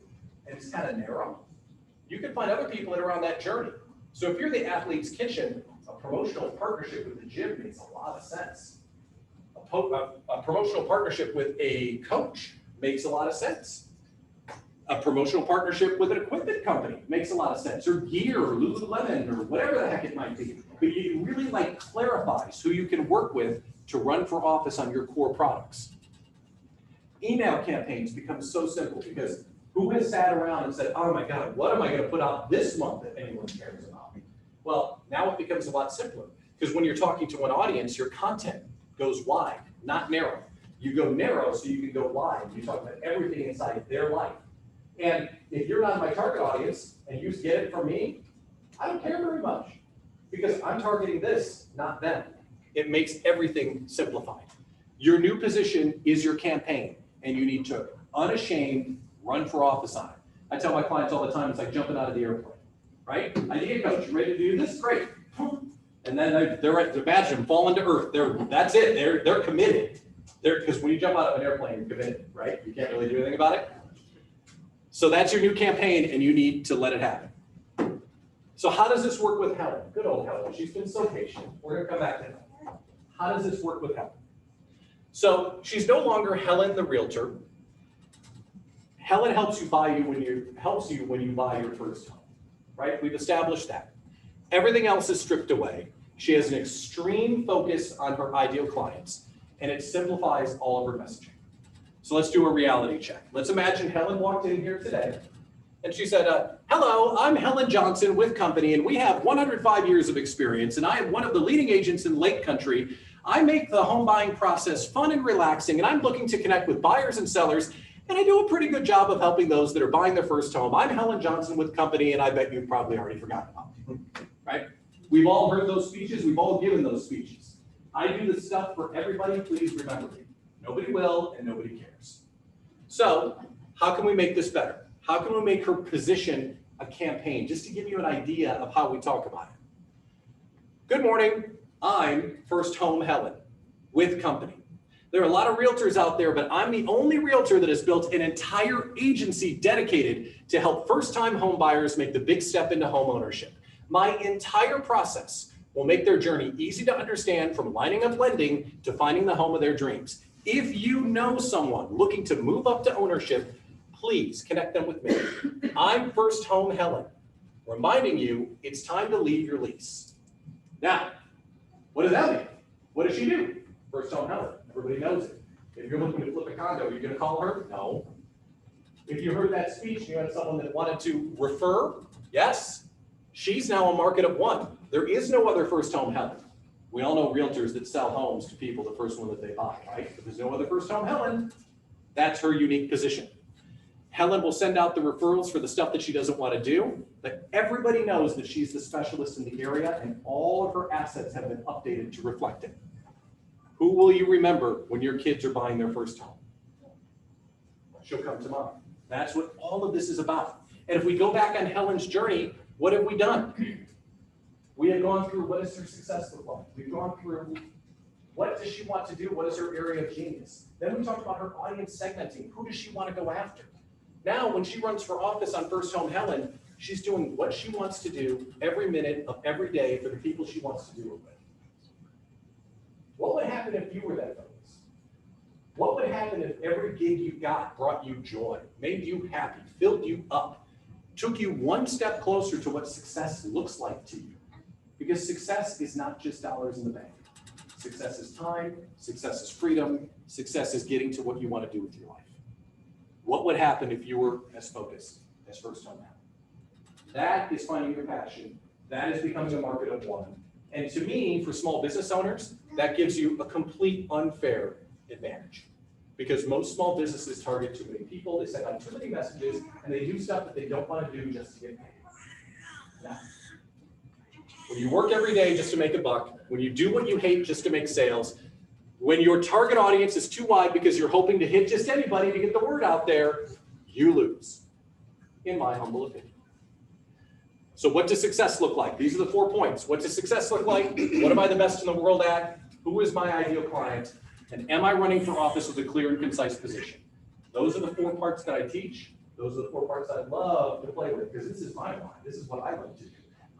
and it's kind of narrow, you can find other people that are on that journey. So if you're the Athlete's Kitchen, a promotional partnership with the gym makes a lot of sense. A promotional partnership with a coach makes a lot of sense. A promotional partnership with an equipment company makes a lot of sense, or gear, or Lululemon, or whatever the heck it might be. But it really clarifies who you can work with to run for office on your core products. Email campaigns become so simple because who has sat around and said, oh my God, what am I going to put out this month that anyone cares about? Well, now it becomes a lot simpler because when you're talking to an audience, your content goes wide, not narrow. You go narrow so you can go wide. You talk about everything inside their life. And if you're not my target audience and you get it from me, I don't care very much because I'm targeting this, not them. It makes everything simplified. Your new position is your campaign and you need to unashamed run for office on it. I tell my clients all the time, it's like jumping out of the airplane, right? Idea coach, you ready to do this? Great. And then they're at the badge and falling to earth. That's it. They're committed. Because when you jump out of an airplane, you're committed, right? You can't really do anything about it. So that's your new campaign and you need to let it happen. So how does this work with Helen? Good old Helen. She's been so patient. We're going to come back to Helen. How does this work with Helen? So she's no longer Helen the realtor. Helen helps you when you buy your first home, right? We've established that. Everything else is stripped away. She has an extreme focus on her ideal clients, and it simplifies all of her messaging. So let's do a reality check. Let's imagine Helen walked in here today, and she said, hello, I'm Helen Johnson with company, and we have 105 years of experience, and I am one of the leading agents in Lake Country. I make the home buying process fun and relaxing, and I'm looking to connect with buyers and sellers, and I do a pretty good job of helping those that are buying their first home. I'm Helen Johnson with company, and I bet you've probably already forgotten about me, right? We've all heard those speeches. We've all given those speeches. I do this stuff for everybody. Please remember me. Nobody will, and nobody cares. So how can we make this better? How can we make her position a campaign? Just to give you an idea of how we talk about it. Good morning. I'm First Home Helen with company. There are a lot of realtors out there, but I'm the only realtor that has built an entire agency dedicated to help first-time home buyers make the big step into home ownership. My entire process will make their journey easy to understand, from lining up lending to finding the home of their dreams. If you know someone looking to move up to ownership, please connect them with me. I'm First Home Helen, reminding you it's time to leave your lease. Now, what does that mean? What does she do? First Home Helen. Everybody knows it. If you're looking to flip a condo, you're going to call her? No. If you heard that speech, you had someone that wanted to refer? Yes. She's now a market of one. There is no other First Home Helen. We all know realtors that sell homes to people the first one that they buy, right? If there's no other First Home Helen, that's her unique position. Helen will send out the referrals for the stuff that she doesn't want to do, but everybody knows that she's the specialist in the area, and all of her assets have been updated to reflect it. Who will you remember when your kids are buying their first home? She'll come to mind. That's what all of this is about. And if we go back on Helen's journey, what have we done? We have gone through, what does her success look like? We've gone through, what does she want to do? What is her area of genius? Then we talked about her audience segmenting. Who does she want to go after? Now, when she runs for office on First Home Helen, she's doing what she wants to do every minute of every day for the people she wants to do it with. What would happen if you were that focused? What would happen if every gig you got brought you joy, made you happy, filled you up, took you one step closer to what success looks like to you? Because success is not just dollars in the bank. Success is time, success is freedom, success is getting to what you want to do with your life. What would happen if you were as focused as First Home Helen? That is finding your passion. That is becoming a market of one. And to me, for small business owners, that gives you a complete unfair advantage. Because most small businesses target too many people, they send out too many messages, and they do stuff that they don't want to do just to get paid. Now, when you work every day just to make a buck, when you do what you hate just to make sales, when your target audience is too wide because you're hoping to hit just anybody to get the word out there, you lose, in my humble opinion. So what does success look like? These are the 4 points. What does success look like? What am I the best in the world at? Who is my ideal client? And am I running for office with a clear and concise position? Those are the 4 parts that I teach. Those are the 4 parts I love to play with, because this is my mind. This is what I love to do.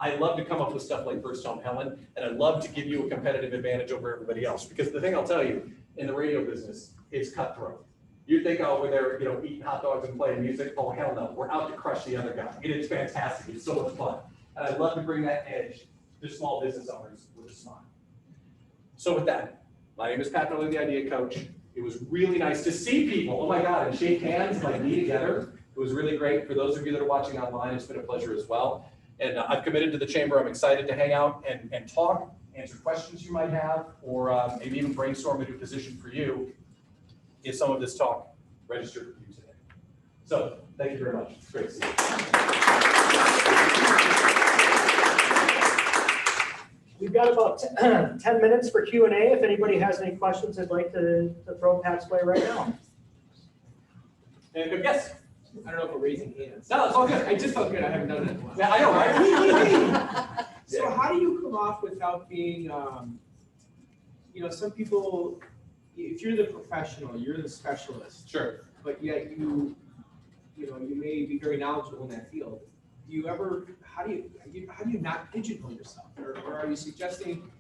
I love to come up with stuff like First Home Helen, and I love to give you a competitive advantage over everybody else. Because the thing I'll tell you, in the radio business, it's cutthroat. You think, oh, we're there, eating hot dogs and playing music. Oh, hell no. We're out to crush the other guy. It is fantastic. It's so much fun. And I love to bring that edge to small business owners with a smile. So with that, my name is Pat Miller, the Idea Coach. It was really nice to see people, oh my God, and shake hands like me together. It was really great. For those of you that are watching online, it's been a pleasure as well. And I've committed to the chamber. I'm excited to hang out and talk, answer questions you might have, or maybe even brainstorm a new position for you if some of this talk registered for you today. So thank you very much. It's great to see you. We've got about 10 minutes for Q&A. If anybody has any questions, I'd like to throw Pat's way right now. And good guess. I don't know if we're raising hands. No, it's all good. I just felt good. I haven't done it in a while. Yeah, I know, right? So how do you come off without being, some people, if you're the professional, you're the specialist, Sure. but yet you may be very knowledgeable in that field. do you ever, how do you not pigeonhole yourself? Or are you suggesting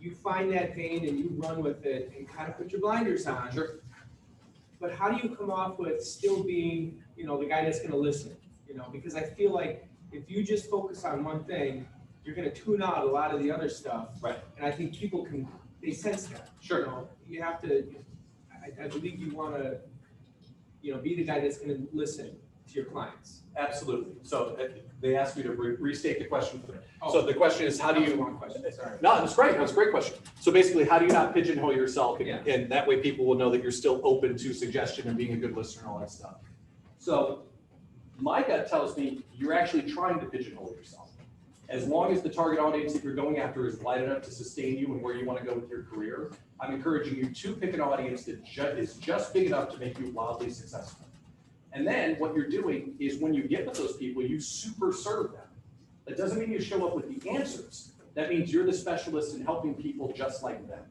you find that vein and you run with it and kind of put your blinders on? Sure. But how do you come off with still being, the guy that's gonna listen? Because I feel like if you just focus on one thing, you're gonna tune out a lot of the other stuff. Right. And I think people they sense that. Sure. You have to, I believe you wanna, be the guy that's gonna listen to your clients. Absolutely. So they asked me to restate the question for them. Oh. So the question is, how do That was you? the wrong question, sorry. No, that's great. That's a great question. So basically, how do you not pigeonhole yourself? Yeah. And that way people will know that you're still open to suggestion and being a good listener and all that stuff. So my gut tells me you're actually trying to pigeonhole yourself. As long as the target audience that you're going after is wide enough to sustain you and where you want to go with your career, I'm encouraging you to pick an audience that is just big enough to make you wildly successful. And then what you're doing is when you get with those people, you super serve them. That doesn't mean you show up with the answers. That means you're the specialist in helping people just like them.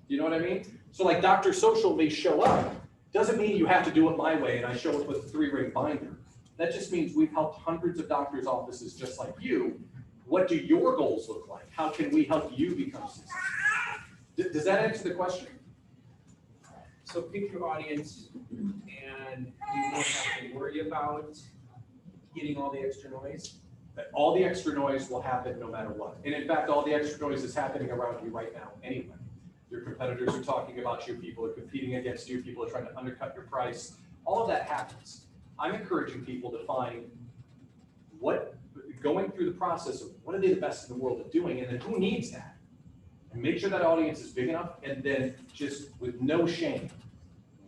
You know what I mean? So like Dr. Social may show up, doesn't mean you have to do it my way and I show up with a 3-ring binder. That just means we've helped hundreds of doctors' offices just like you. What do your goals look like? How can we help you become successful? Does that answer the question? So pick your audience and you won't have to worry about getting all the extra noise. All the extra noise will happen no matter what. And in fact, all the extra noise is happening around you right now anyway. Your competitors are talking about you, people are competing against you, people are trying to undercut your price. All of that happens. I'm encouraging people to find going through the process of what are they the best in the world at doing, and then who needs that? And make sure that audience is big enough, and then just with no shame,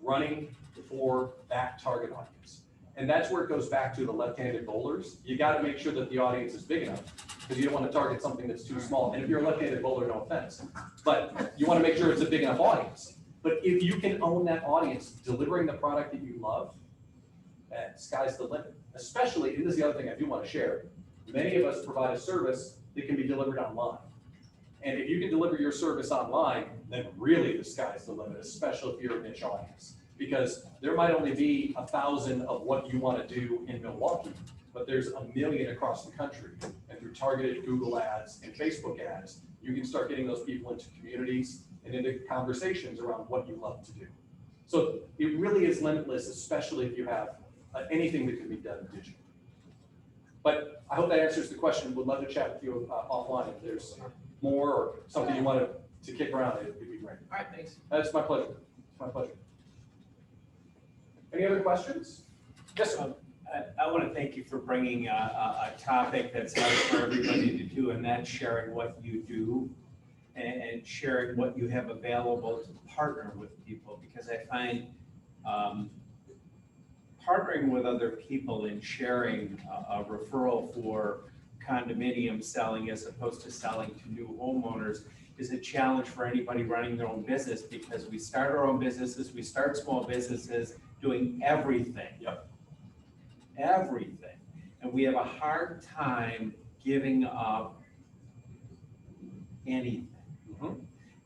running for that target audience. And that's where it goes back to the left-handed bowlers. You got to make sure that the audience is big enough because you don't want to target something that's too small. And if you're a left-handed bowler, no offense, but you want to make sure it's a big enough audience. But if you can own that audience, delivering the product that you love, sky's the limit. Especially, and this is the other thing I do want to share, many of us provide a service that can be delivered online. And if you can deliver your service online, then really the sky's the limit, especially if you're a niche audience. Because there might only be 1,000 of what you want to do in Milwaukee, but there's 1 million across the country. And through targeted Google ads and Facebook ads, you can start getting those people into communities and into conversations around what you love to do. So it really is limitless, especially if you have anything that can be done digitally. But I hope that answers the question. Would love to chat with you offline if there's more or something you wanted to kick around. It would be great. All right, thanks. That's my pleasure. It's my pleasure. Any other questions? Yes, sir. I want to thank you for bringing a topic that's hard for everybody to do, and that's sharing what you do and sharing what you have available to partner with people, because I find partnering with other people and sharing a referral for condominium selling as opposed to selling to new homeowners is a challenge for anybody running their own business, because we start our own businesses, we start small businesses doing everything. Yep. Everything. And we have a hard time giving up anything. Mm-hmm.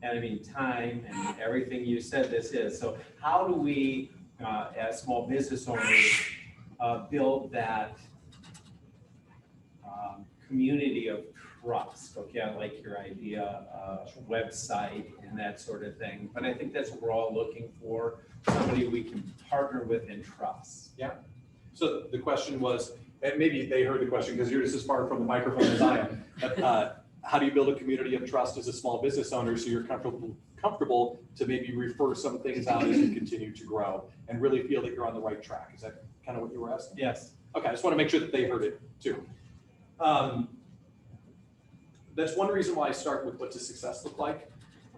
And I mean, time and everything you said this is. So how do we, as small business owners, build that community of trust? Okay, I like your idea, website and that sort of thing. But I think that's what we're all looking for, somebody we can partner with and trust. Yeah. So the question was, and maybe they heard the question because you're just as far from the microphone as I am, but how do you build a community of trust as a small business owner so you're comfortable to maybe refer some things out as you continue to grow and really feel that you're on the right track? Is that kind of what you were asking? Yes. Okay, I just want to make sure that they heard it too. That's one reason why I start with what does success look like,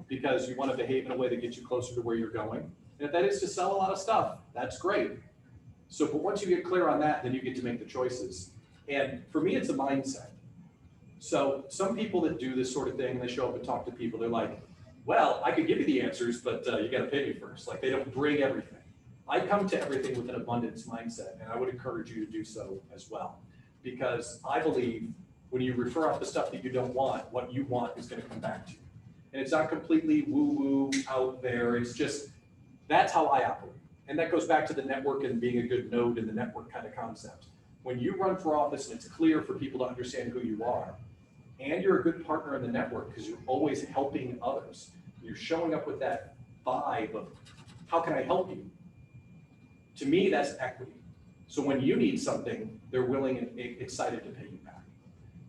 because you want to behave in a way that gets you closer to where you're going. And if that is to sell a lot of stuff, that's great. So, but once you get clear on that, then you get to make the choices. And for me, it's a mindset. So some people that do this sort of thing, they show up and talk to people, they're like, well, I could give you the answers, but you got to pay me first. Like they don't bring everything. I come to everything with an abundance mindset, and I would encourage you to do so as well. Because I believe when you refer out the stuff that you don't want, what you want is going to come back to you. And it's not completely woo-woo out there. It's just, that's how I operate. And that goes back to the network and being a good node in the network kind of concept. when you run for office and it's clear for people to understand who you are, and you're a good partner in the network because you're always helping others, you're showing up with that vibe of, how can I help you? To me, that's equity. So when you need something, they're willing and excited to pay you back.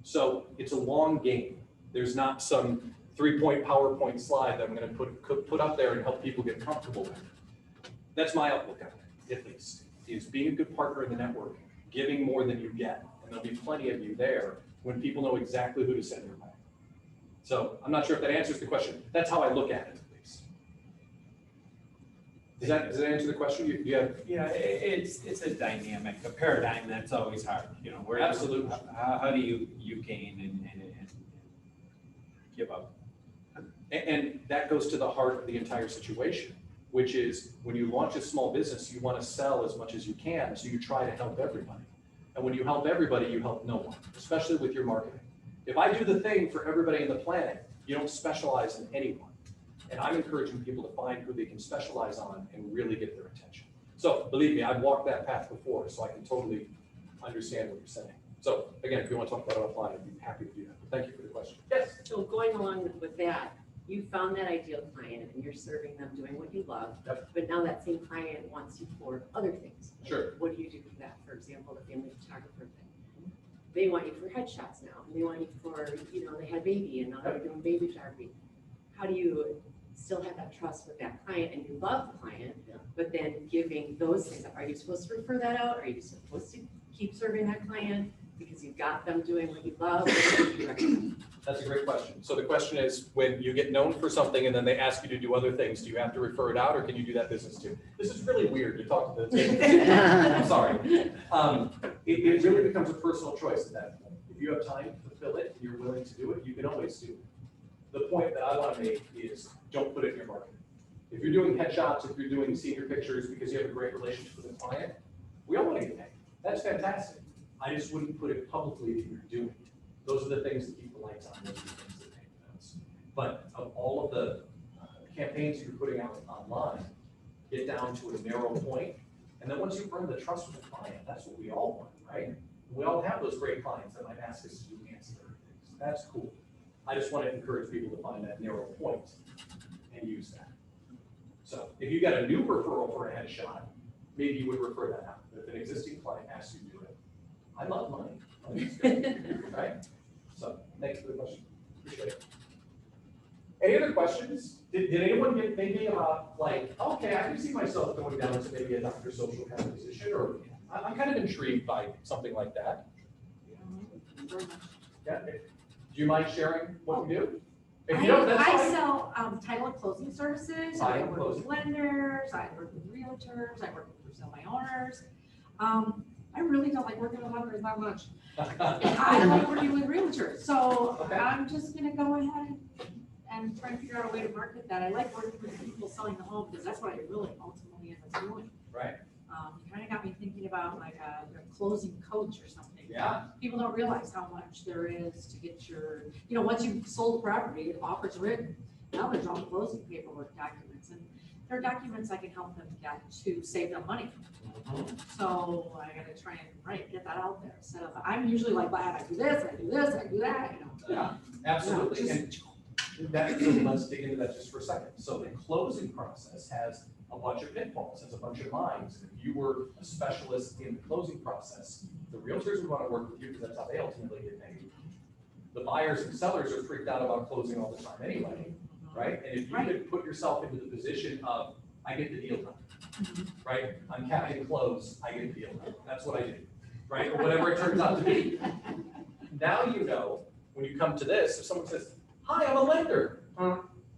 So it's a long game. There's not some 3-point PowerPoint slide that I'm going to put up there and help people get comfortable with. That's my outlook on it, at least, is being a good partner in the network, giving more than you get, and there'll be plenty of you there when people know exactly who to send your way. So I'm not sure if that answers the question. That's how I look at it, at least. Does that answer the question? You have? Yeah, it's a dynamic, a paradigm that's always hard, you know, where. Absolutely. How do you gain and give up? And that goes to the heart of the entire situation, which is when you launch a small business, you want to sell as much as you can, so you try to help everybody. And when you help everybody, you help no one, especially with your marketing. If I do the thing for everybody in the planet, you don't specialize in anyone. And I'm encouraging people to find who they can specialize on and really get their attention. So believe me, I've walked that path before, so I can totally understand what you're saying. So again, if you want to talk about it offline, I'd be happy to do that. But thank you for the question. Yes? So going along with that, you found that ideal client and you're serving them doing what you love, Yep. but now that same client wants you for other things. Sure. What do you do for that? For example, the family photographer thing. They want you for headshots now, and they want you for, you know, they had a baby and now they're doing baby photography. How do you still have that trust with that client and you love the client, but then giving those things up? Are you supposed to refer that out? Are you supposed to keep serving that client because you've got them doing what you love? What do you recommend? That's a great question. So the question is, when you get known for something and then they ask you to do other things, do you have to refer it out or can you do that business too? This is really weird to talk to the I'm sorry. It really becomes a personal choice at that point. If you have time to fulfill it and you're willing to do it, you can always do it. The point that I want to make is don't put it in your marketing. If you're doing headshots, if you're doing senior pictures because you have a great relationship with the client, we all want to get paid. That's fantastic. I just wouldn't put it publicly that you're doing it. Those are the things that keep the lights on. Those are the things that pay the bills. But of all of the campaigns you're putting out online, get down to a narrow point, and then once you earn the trust with the client, that's what we all want, right? We all have those great clients that might ask us to do ancillary things. That's cool. I just want to encourage people to find that narrow point and use that. So if you got a new referral for a headshot, maybe you would refer that out. But if an existing client asks you to do it, I love money, right? So thanks for the question. Appreciate it. Any other questions? Did anyone get thinking about like, okay, I can see myself going down to maybe a Dr. Social kind of position, or I'm kind of intrigued by something like that. Yeah. Do you mind sharing what you do? If you don't, that's I fine. sell title and closing services. Title I and work closing. with lenders, I work with realtors, I work with semi owners. I really don't like working with lenders that much. I like working with realtors, so Okay. I'm just gonna go ahead and try and figure out a way to market that. I like working with people selling the home because that's what I really ultimately end up doing. Right. You kind of got me thinking about like a closing coach or something. Yeah. People don't realize how much there is to get your, you know, once you've sold the property, the offer's written, now there's all closing paperwork documents, and there are documents I can help them get to save them money. So I gotta try and, get that out there, instead of, I'm usually like, well, I do this, I do this, I do that, you know. Yeah, absolutely. Yeah, And that, so let's dig into that just for a second. So the closing process has a bunch of pitfalls, has a bunch of lines. If you were a specialist in the closing process, the realtors would want to work with you because that's how they ultimately get paid. The buyers and sellers are freaked out about closing all the time anyway, right? And if you could put yourself into the position of, I get the deal done, right? I'm capping close, I get the deal done. That's what I do, right? Or whatever it turns out to be. Now you know, when you come to this, if someone says, hi, I'm a lender.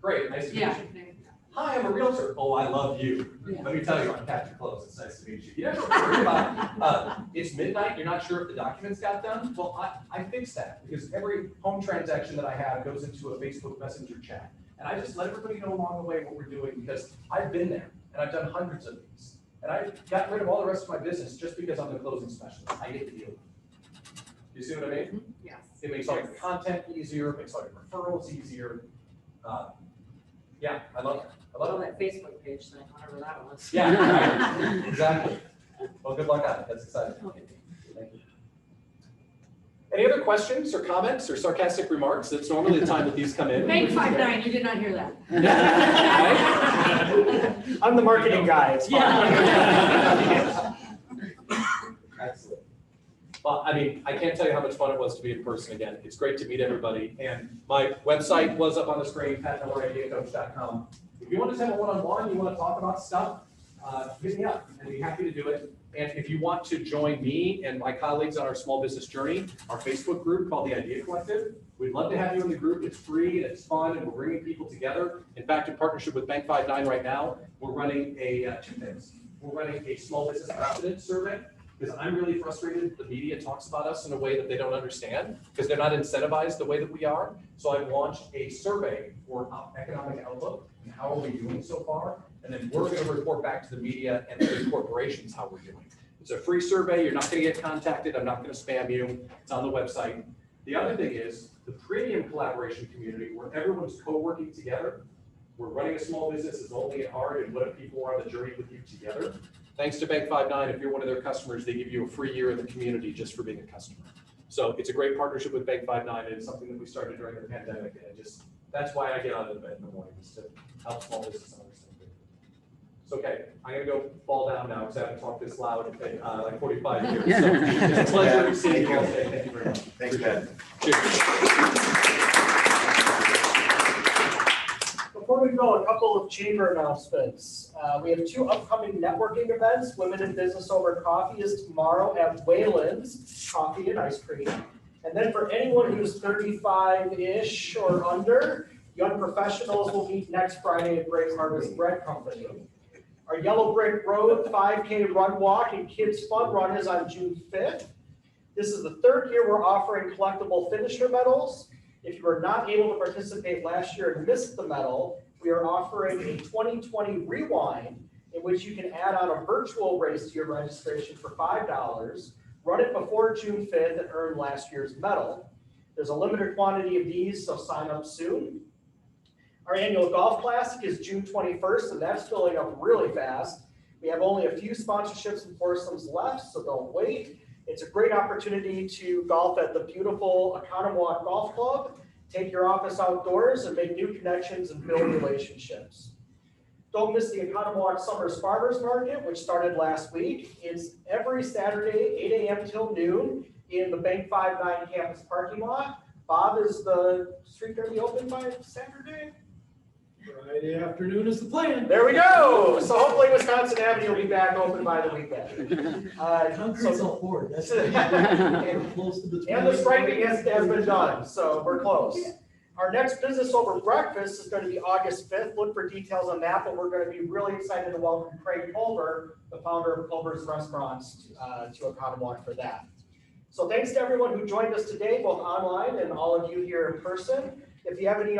Great, nice to meet you. Hi, I'm a realtor. Oh, I love you. Yeah. Let me tell you, I'm Captain Close. It's nice to meet you. You never worry about, it's midnight, you're not sure if the documents got done. Well, I fixed that because every home transaction that I have goes into a Facebook Messenger chat. And I just let everybody know along the way what we're doing because I've been there and I've done hundreds of these. And I've gotten rid of all the rest of my business just because I'm the closing specialist. I get the deal. You see what I mean? Yes. It makes all your content easier, it makes all your referrals easier. Yeah, I love it. I So love it. that Facebook page thing, whatever that was. Yeah, right. Exactly. Well, good luck on it. That's exciting. Okay. Thank you. Any other questions or comments or sarcastic remarks? That's normally the time that these come in. Bank 5-9, you did not hear that. I'm the marketing guy. It's fine. Yeah. Excellent. Well, I mean, I can't tell you how much fun it was to be in person again. It's great to meet everybody. And my website was up on the screen, patmillerideacoach.com. If you want to have a one-on-one, you want to talk about stuff, hit me up. I'd be happy to do it. And if you want to join me and my colleagues on our small business journey, our Facebook group called the Idea Collective, we'd love to have you in the group. It's free and it's fun and we're bringing people together. In fact, in partnership with Bank 5-9 right now, we're running two things. We're running a small business confidence survey because I'm really frustrated the media talks about us in a way that they don't understand because they're not incentivized the way that we are. So I've launched a survey for economic outlook and how are we doing so far? And then we're going to report back to the media and the corporations how we're doing. It's a free survey. You're not going to get contacted. I'm not going to spam you. It's on the website. The other thing is the premium collaboration community where everyone's co-working together. We're running a small business. It's only at heart. And what if people are on the journey with you together? Thanks to Bank 5-9, if you're one of their customers, they give you a free year in the community just for being a customer. So it's a great partnership with Bank 5-9. And it's something that we started during the pandemic. And that's why I get out of bed in the morning, is to help small business owners. It's okay. I'm going to go fall down now because I haven't talked this loud in like 45 years. So it's a pleasure seeing you all today. Thank you very much. Thanks, Ben. Cheers. Before we go, a couple of chamber announcements. We have two upcoming networking events. Women in Business Over Coffee is tomorrow at Wayland's Coffee and Ice Cream. And then for anyone who's 35-ish or under, young professionals will meet next Friday at Great Harvest Bread Company. Our Yellow Brick Road 5K Run Walk and Kids Fun Run is on June 5th. This is the third year we're offering collectible finisher medals. If you were not able to participate last year and missed the medal, we are offering a 2020 rewind in which you can add on a virtual race to your registration for $5, run it before June 5th and earn last year's medal. There's a limited quantity of these, so sign up soon. Our annual golf classic is June 21st, and that's filling up really fast. We have only a few sponsorships and foursomes left, so don't wait. It's a great opportunity to golf at the beautiful Oconomowoc Golf Club, take your office outdoors and make new connections and build relationships. Don't miss the Oconomowoc Summers Farmers Market, which started last week. It's every Saturday, 8 a.m. till noon in the Bank 5-9 campus parking lot. Bob, is the street going to be open by Saturday? Friday afternoon is the plan. There we go. So hopefully Wisconsin Avenue will be back open by the weekend. Concrete's all poured. That's and close to the. the striping has been done, so we're close. Our next Business Over Breakfast is going to be August 5th. Look for details on that, but we're going to be really excited to welcome Craig Culver, the founder of Culver's Restaurants, to Oconomowoc for that. So thanks to everyone who joined us today, both online and all of you here in person. If you have any